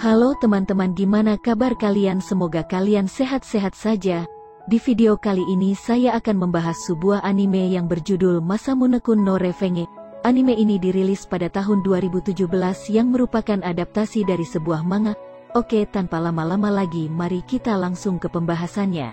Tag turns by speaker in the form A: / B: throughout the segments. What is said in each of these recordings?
A: Halo teman-teman, gimana kabar kalian? Semoga kalian sehat-sehat saja. Di video kali ini saya akan membahas sebuah anime yang berjudul Masamune-kun no Revenge. Anime ini dirilis pada tahun 2017 yang merupakan adaptasi dari sebuah manga. Oke, tanpa lama-lama lagi, mari kita langsung ke pembahasannya.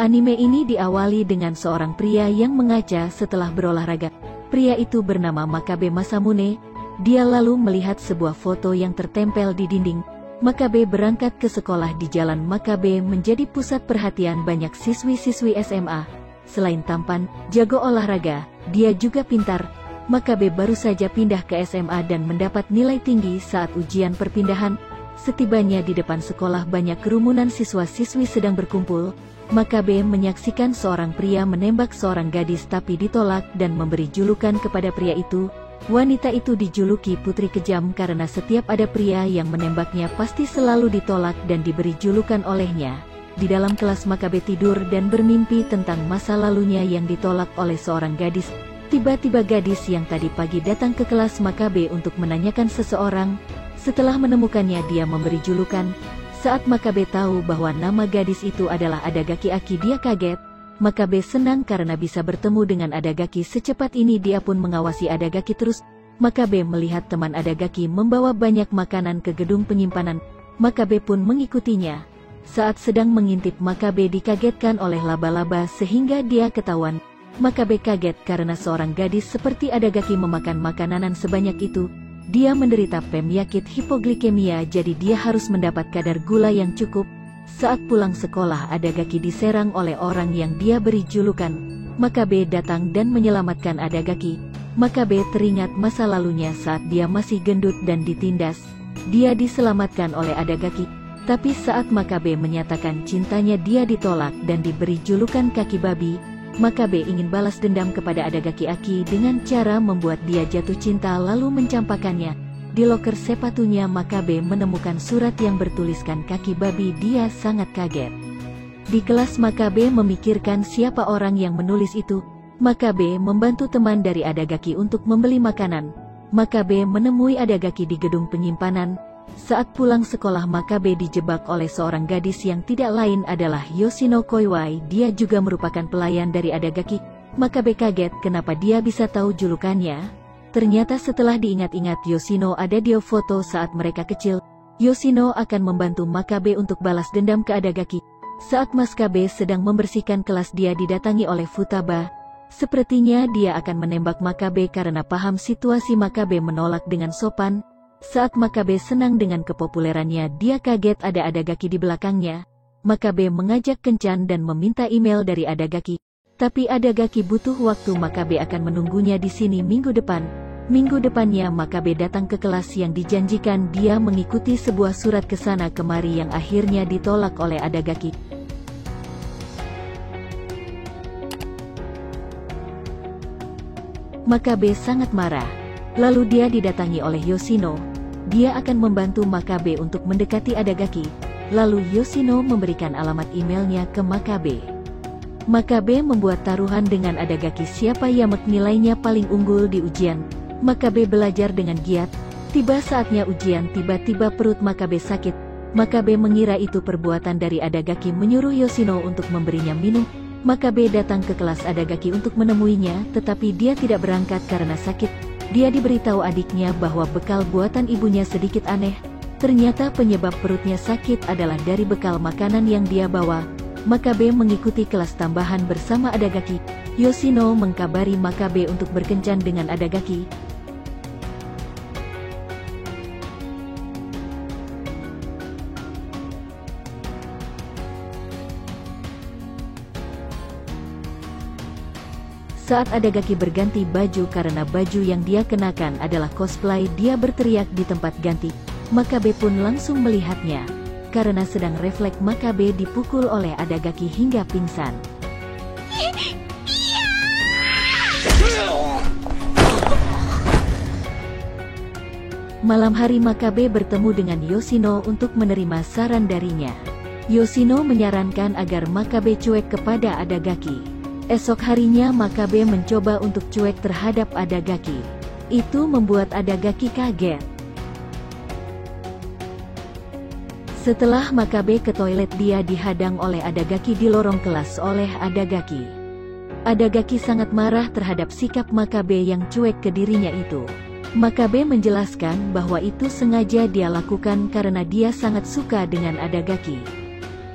A: Anime ini diawali dengan seorang pria yang mengaca setelah berolahraga. Pria itu bernama Makabe Masamune. Dia lalu melihat sebuah foto yang tertempel di dinding. Makabe berangkat ke sekolah di jalan. Makabe menjadi pusat perhatian banyak siswi-siswi SMA. Selain tampan, jago olahraga, dia juga pintar. Makabe baru saja pindah ke SMA dan mendapat nilai tinggi saat ujian perpindahan. Setibanya di depan sekolah, banyak kerumunan siswa-siswi sedang berkumpul. Makabe menyaksikan seorang pria menembak seorang gadis tapi ditolak dan memberi julukan kepada pria itu. Wanita itu dijuluki Putri Kejam karena setiap ada pria yang menembaknya pasti selalu ditolak dan diberi julukan olehnya. Di dalam kelas Makabe tidur dan bermimpi tentang masa lalunya yang ditolak oleh seorang gadis. Tiba-tiba gadis yang tadi pagi datang ke kelas Makabe untuk menanyakan seseorang. Setelah menemukannya, dia memberi julukan. Saat Makabe tahu bahwa nama gadis itu adalah Adagaki Aki, dia kaget. Makabe senang karena bisa bertemu dengan Adagaki secepat ini. Dia pun mengawasi Adagaki terus. Makabe melihat teman Adagaki membawa banyak makanan ke gedung penyimpanan. Makabe pun mengikutinya. Saat sedang mengintip, Makabe dikagetkan oleh laba-laba sehingga dia ketahuan. Makabe kaget karena seorang gadis seperti Adagaki memakan makanan sebanyak itu. Dia menderita penyakit hipoglikemia, jadi dia harus mendapat kadar gula yang cukup. Saat pulang sekolah, Adagaki diserang oleh orang yang dia beri julukan. Makabe datang dan menyelamatkan Adagaki. Makabe teringat masa lalunya saat dia masih gendut dan ditindas. Dia diselamatkan oleh Adagaki. Tapi saat Makabe menyatakan cintanya, dia ditolak dan diberi julukan kaki babi. Makabe ingin balas dendam kepada Adagaki Aki dengan cara membuat dia jatuh cinta lalu mencampakkannya. Di loker sepatunya, Makabe menemukan surat yang bertuliskan kaki babi. Dia sangat kaget. Di kelas, Makabe memikirkan siapa orang yang menulis itu. Makabe membantu teman dari Adagaki untuk membeli makanan. Makabe menemui Adagaki di gedung penyimpanan. Saat pulang sekolah, Makabe dijebak oleh seorang gadis yang tidak lain adalah Yoshino Koiwai. Dia juga merupakan pelayan dari Adagaki. Makabe kaget kenapa dia bisa tahu julukannya. Ternyata setelah diingat-ingat, Yoshino ada di foto saat mereka kecil. Yoshino akan membantu Makabe untuk balas dendam ke Adagaki. Saat Makabe sedang membersihkan kelas, dia didatangi oleh Futaba. Sepertinya dia akan menembak Makabe karena paham situasi. Makabe menolak dengan sopan. Saat Makabe senang dengan kepopulerannya, dia kaget ada Adagaki di belakangnya. Makabe mengajak kencan dan meminta email dari Adagaki. Tapi Adagaki butuh waktu. Makabe akan menunggunya di sini minggu depan. Minggu depannya, Makabe datang ke kelas yang dijanjikan. Dia mengikuti sebuah surat ke sana kemari yang akhirnya ditolak oleh Adagaki. Makabe sangat marah. Lalu dia didatangi oleh Yoshino. Dia akan membantu Makabe untuk mendekati Adagaki. Lalu Yoshino memberikan alamat emailnya ke Makabe. Makabe membuat taruhan dengan Adagaki siapa yang nilainya paling unggul di ujian. Makabe belajar dengan giat. Tiba saatnya ujian, tiba-tiba perut Makabe sakit. Makabe mengira itu perbuatan dari Adagaki, menyuruh Yoshino untuk memberinya minum. Makabe datang ke kelas Adagaki untuk menemuinya, tetapi dia tidak berangkat karena sakit. Dia diberitahu adiknya bahwa bekal buatan ibunya sedikit aneh. Ternyata penyebab perutnya sakit adalah dari bekal makanan yang dia bawa. Makabe mengikuti kelas tambahan bersama Adagaki. Yoshino mengkabari Makabe untuk berkencan dengan Adagaki. Saat Adagaki berganti baju karena baju yang dia kenakan adalah cosplay, dia berteriak di tempat ganti. Makabe pun langsung melihatnya. Karena sedang refleks, Makabe dipukul oleh Adagaki hingga pingsan. Malam hari, Makabe bertemu dengan Yoshino untuk menerima saran darinya. Yoshino menyarankan agar Makabe cuek kepada Adagaki. Esok harinya, Makabe mencoba untuk cuek terhadap Adagaki. Itu membuat Adagaki kaget. Setelah Makabe ke toilet, dia dihadang oleh Adagaki di lorong kelas oleh Adagaki. Adagaki sangat marah terhadap sikap Makabe yang cuek ke dirinya itu. Makabe menjelaskan bahwa itu sengaja dia lakukan karena dia sangat suka dengan Adagaki.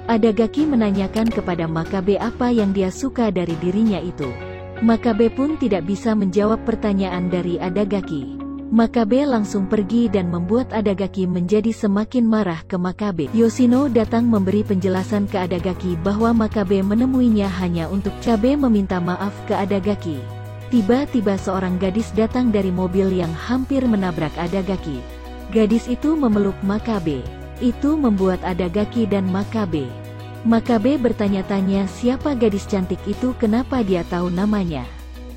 A: Adagaki menanyakan kepada Makabe apa yang dia suka dari dirinya itu. Makabe pun tidak bisa menjawab pertanyaan dari Adagaki. Makabe langsung pergi dan membuat Adagaki menjadi semakin marah ke Makabe. Yoshino datang memberi penjelasan ke Adagaki bahwa Makabe menemuinya hanya untuk Makabe meminta maaf ke Adagaki. Tiba-tiba seorang gadis datang dari mobil yang hampir menabrak Adagaki. Gadis itu memeluk Makabe. Itu membuat Adagaki dan Makabe. Makabe bertanya-tanya siapa gadis cantik itu, kenapa dia tahu namanya.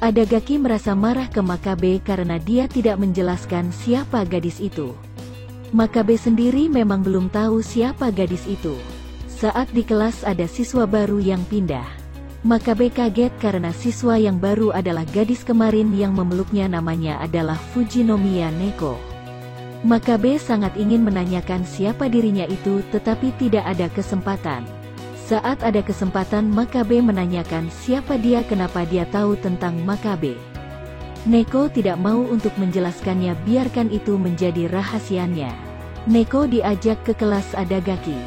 A: Adagaki merasa marah ke Makabe karena dia tidak menjelaskan siapa gadis itu. Makabe sendiri memang belum tahu siapa gadis itu. Saat di kelas ada siswa baru yang pindah. Makabe kaget karena siswa yang baru adalah gadis kemarin yang memeluknya, namanya adalah Fujinomiya Neko. Makabe sangat ingin menanyakan siapa dirinya itu, tetapi tidak ada kesempatan. Saat ada kesempatan, Makabe menanyakan siapa dia, kenapa dia tahu tentang Makabe. Neko tidak mau untuk menjelaskannya, biarkan itu menjadi rahasianya. Neko diajak ke kelas Adagaki.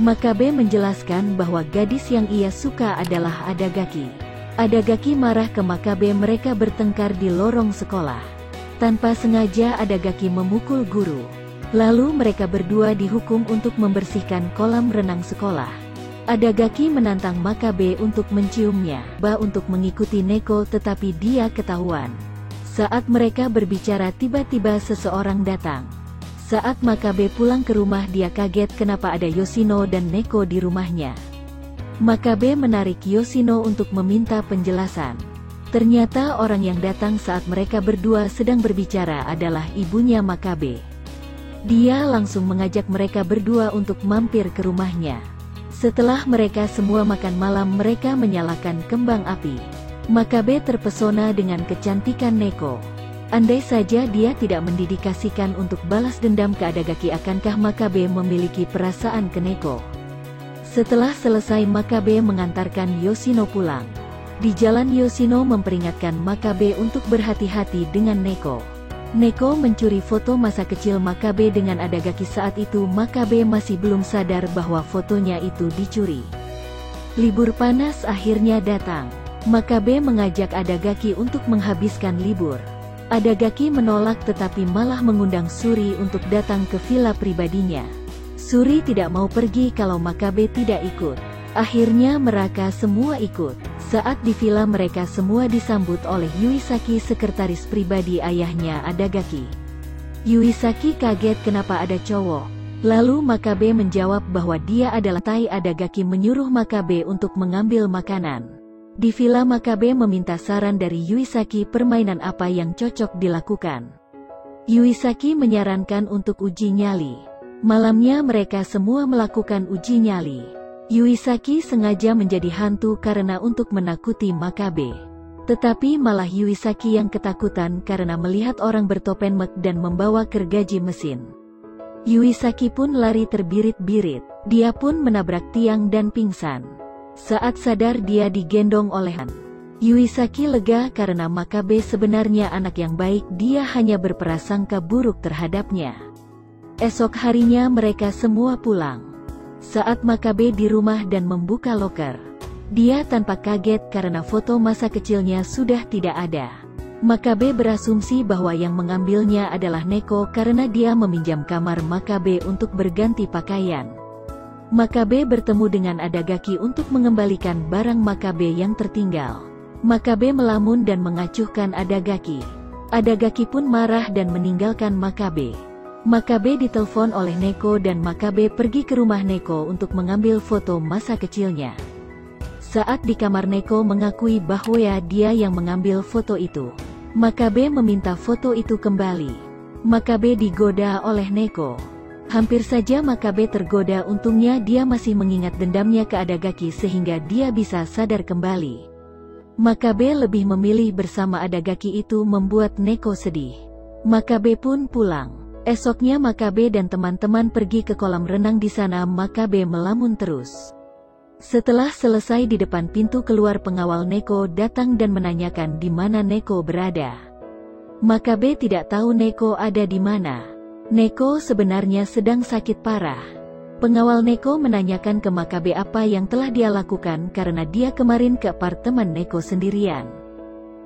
A: Makabe menjelaskan bahwa gadis yang ia suka adalah Adagaki. Adagaki marah ke Makabe, mereka bertengkar di lorong sekolah. Tanpa sengaja Adagaki memukul guru. Lalu mereka berdua dihukum untuk membersihkan kolam renang sekolah. Adagaki menantang Makabe untuk menciumnya, untuk mengikuti Neko, tetapi dia ketahuan. Saat mereka berbicara, tiba-tiba seseorang datang. Saat Makabe pulang ke rumah, dia kaget kenapa ada Yoshino dan Neko di rumahnya. Makabe menarik Yoshino untuk meminta penjelasan. Ternyata orang yang datang saat mereka berdua sedang berbicara adalah ibunya Makabe. Dia langsung mengajak mereka berdua untuk mampir ke rumahnya. Setelah mereka semua makan malam, mereka menyalakan kembang api. Makabe terpesona dengan kecantikan Neko. Andai saja dia tidak mendedikasikan untuk balas dendam ke Adagaki, akankah Makabe memiliki perasaan ke Neko? Setelah selesai, Makabe mengantarkan Yoshino pulang. Di jalan, Yoshino memperingatkan Makabe untuk berhati-hati dengan Neko. Neko mencuri foto masa kecil Makabe dengan Adagaki. Saat itu Makabe masih belum sadar bahwa fotonya itu dicuri. Libur panas akhirnya datang. Makabe mengajak Adagaki untuk menghabiskan libur. Adagaki menolak tetapi malah mengundang Suri untuk datang ke villa pribadinya. Suri tidak mau pergi kalau Makabe tidak ikut. Akhirnya mereka semua ikut. Saat di villa, mereka semua disambut oleh Yuisaki, sekretaris pribadi ayahnya Adagaki. Yuisaki kaget kenapa ada cowok. Lalu Makabe menjawab bahwa dia adalah Tai. Adagaki menyuruh Makabe untuk mengambil makanan. Di villa, Makabe meminta saran dari Yuisaki permainan apa yang cocok dilakukan. Yuisaki menyarankan untuk uji nyali. Malamnya mereka semua melakukan uji nyali. Yuisaki sengaja menjadi hantu karena untuk menakuti Makabe. Tetapi malah Yuisaki yang ketakutan karena melihat orang bertopeng mek dan membawa gergaji mesin. Yuisaki pun lari terbirit-birit. Dia pun menabrak tiang dan pingsan. Saat sadar, dia digendong oleh Han. Yuisaki lega karena Makabe sebenarnya anak yang baik, dia hanya berprasangka buruk terhadapnya. Esok harinya mereka semua pulang. Saat Makabe di rumah dan membuka loker, dia tanpa kaget karena foto masa kecilnya sudah tidak ada. Makabe berasumsi bahwa yang mengambilnya adalah Neko karena dia meminjam kamar Makabe untuk berganti pakaian. Makabe bertemu dengan Adagaki untuk mengembalikan barang Makabe yang tertinggal. Makabe melamun dan mengacuhkan Adagaki. Adagaki pun marah dan meninggalkan Makabe. Makabe ditelepon oleh Neko dan Makabe pergi ke rumah Neko untuk mengambil foto masa kecilnya. Saat di kamar, Neko mengakui bahwa dia yang mengambil foto itu. Makabe meminta foto itu kembali. Makabe digoda oleh Neko. Hampir saja Makabe tergoda, untungnya dia masih mengingat dendamnya ke Adagaki sehingga dia bisa sadar kembali. Makabe lebih memilih bersama Adagaki, itu membuat Neko sedih. Makabe pun pulang. Esoknya Makabe dan teman-teman pergi ke kolam renang. Di sana Makabe melamun terus. Setelah selesai di depan pintu keluar, pengawal Neko datang dan menanyakan di mana Neko berada. Makabe tidak tahu Neko ada di mana. Neko sebenarnya sedang sakit parah. Pengawal Neko menanyakan ke Makabe apa yang telah dia lakukan karena dia kemarin ke apartemen Neko sendirian.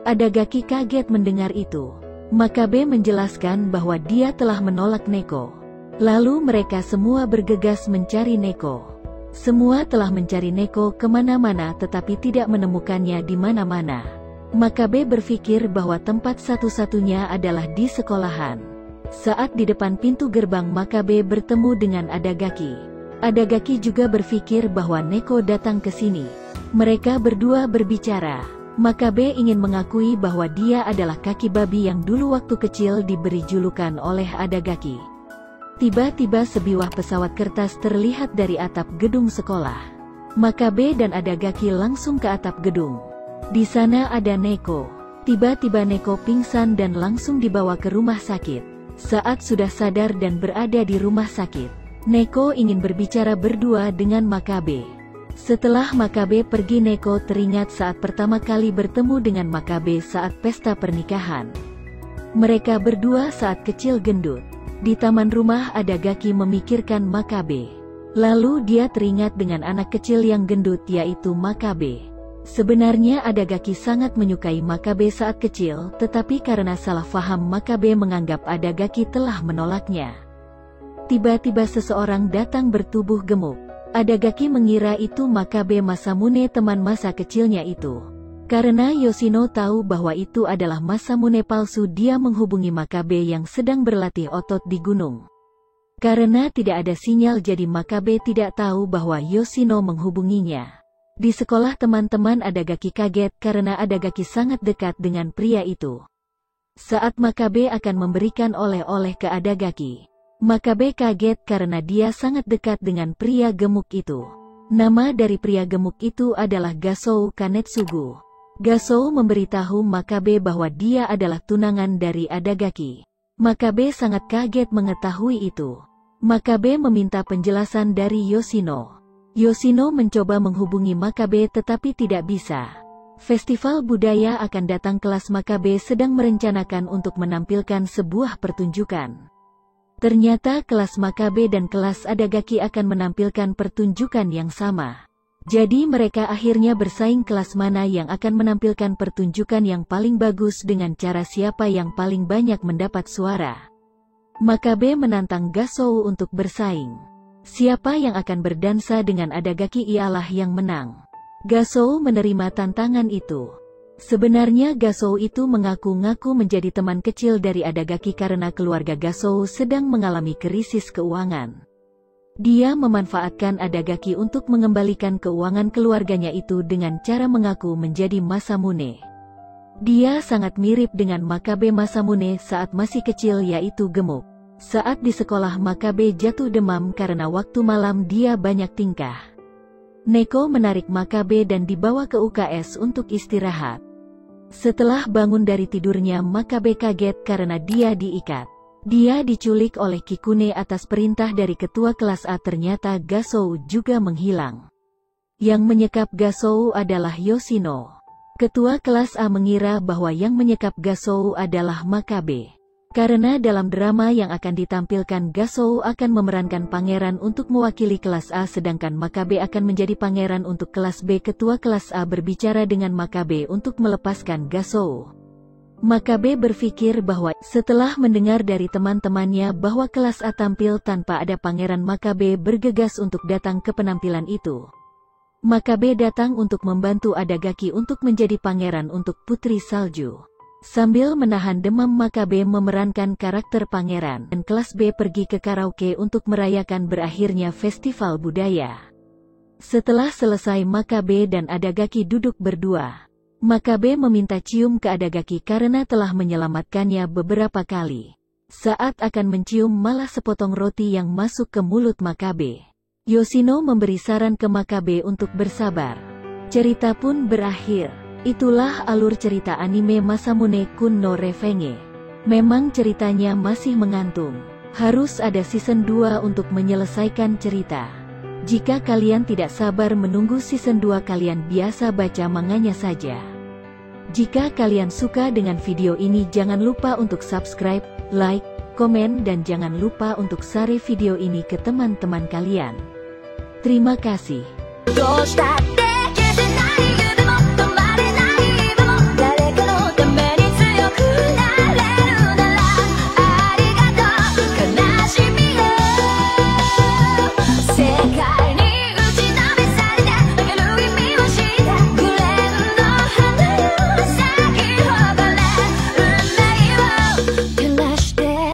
A: Adagaki kaget mendengar itu. Makabe menjelaskan bahwa dia telah menolak Neko. Lalu mereka semua bergegas mencari Neko. Semua telah mencari Neko kemana-mana tetapi tidak menemukannya di mana-mana. Makabe berpikir bahwa tempat satu-satunya adalah di sekolahan. Saat di depan pintu gerbang, Makabe bertemu dengan Adagaki. Adagaki juga berpikir bahwa Neko datang ke sini. Mereka berdua berbicara. Makabe ingin mengakui bahwa dia adalah kaki babi yang dulu waktu kecil diberi julukan oleh Adagaki. Tiba-tiba sebilah pesawat kertas terlihat dari atap gedung sekolah. Makabe dan Adagaki langsung ke atap gedung. Di sana ada Neko. Tiba-tiba Neko pingsan dan langsung dibawa ke rumah sakit. Saat sudah sadar dan berada di rumah sakit, Neko ingin berbicara berdua dengan Makabe. Setelah Makabe pergi, Neko teringat saat pertama kali bertemu dengan Makabe saat pesta pernikahan. Mereka berdua saat kecil gendut. Di taman rumah, Adagaki memikirkan Makabe. Lalu dia teringat dengan anak kecil yang gendut, yaitu Makabe. Sebenarnya Adagaki sangat menyukai Makabe saat kecil, tetapi karena salah faham Makabe menganggap Adagaki telah menolaknya. Tiba-tiba seseorang datang bertubuh gemuk. Adagaki mengira itu Makabe Masamune, teman masa kecilnya itu. Karena Yoshino tahu bahwa itu adalah Masamune palsu, dia menghubungi Makabe yang sedang berlatih otot di gunung. Karena tidak ada sinyal, jadi Makabe tidak tahu bahwa Yoshino menghubunginya. Di sekolah, teman-teman Adagaki kaget karena Adagaki sangat dekat dengan pria itu. Saat Makabe akan memberikan oleh-oleh ke Adagaki, Makabe kaget karena dia sangat dekat dengan pria gemuk itu. Nama dari pria gemuk itu adalah Gasou Kanetsugu. Gasou memberitahu Makabe bahwa dia adalah tunangan dari Adagaki. Makabe sangat kaget mengetahui itu. Makabe meminta penjelasan dari Yoshino. Yoshino mencoba menghubungi Makabe tetapi tidak bisa. Festival budaya akan datang, kelas Makabe sedang merencanakan untuk menampilkan sebuah pertunjukan. Ternyata kelas Makabe dan kelas Adagaki akan menampilkan pertunjukan yang sama. Jadi mereka akhirnya bersaing kelas mana yang akan menampilkan pertunjukan yang paling bagus dengan cara siapa yang paling banyak mendapat suara. Makabe menantang Gasou untuk bersaing. Siapa yang akan berdansa dengan Adagaki ialah yang menang. Gasou menerima tantangan itu. Sebenarnya Gasou itu mengaku-ngaku menjadi teman kecil dari Adagaki karena keluarga Gasou sedang mengalami krisis keuangan. Dia memanfaatkan Adagaki untuk mengembalikan keuangan keluarganya itu dengan cara mengaku menjadi Masamune. Dia sangat mirip dengan Makabe Masamune saat masih kecil, yaitu gemuk. Saat di sekolah, Makabe jatuh demam karena waktu malam dia banyak tingkah. Neko menarik Makabe dan dibawa ke UKS untuk istirahat. Setelah bangun dari tidurnya, Makabe kaget karena dia diikat. Dia diculik oleh Kikune atas perintah dari ketua kelas A. Ternyata Gasou juga menghilang. Yang menyekap Gasou adalah Yoshino. Ketua kelas A mengira bahwa yang menyekap Gasou adalah Makabe. Karena dalam drama yang akan ditampilkan, Gasou akan memerankan pangeran untuk mewakili kelas A, sedangkan Makabe akan menjadi pangeran untuk kelas B. Ketua kelas A berbicara dengan Makabe untuk melepaskan Gasou. Makabe berpikir bahwa setelah mendengar dari teman-temannya bahwa kelas A tampil tanpa ada pangeran, Makabe bergegas untuk datang ke penampilan itu. Makabe datang untuk membantu Adagaki untuk menjadi pangeran untuk Putri Salju. Sambil menahan demam, Makabe memerankan karakter pangeran, dan kelas B pergi ke karaoke untuk merayakan berakhirnya festival budaya. Setelah selesai, Makabe dan Adagaki duduk berdua. Makabe meminta cium ke Adagaki karena telah menyelamatkannya beberapa kali. Saat akan mencium, malah sepotong roti yang masuk ke mulut Makabe. Yoshino memberi saran ke Makabe untuk bersabar. Cerita pun berakhir. Itulah alur cerita anime Masamune Kun no Revenge. Memang ceritanya masih menggantung. Harus ada season 2 untuk menyelesaikan cerita. Jika kalian tidak sabar menunggu season 2, kalian biasa baca manganya saja. Jika kalian suka dengan video ini, jangan lupa untuk subscribe, like, komen, dan jangan lupa untuk share video ini ke teman-teman kalian. Terima kasih.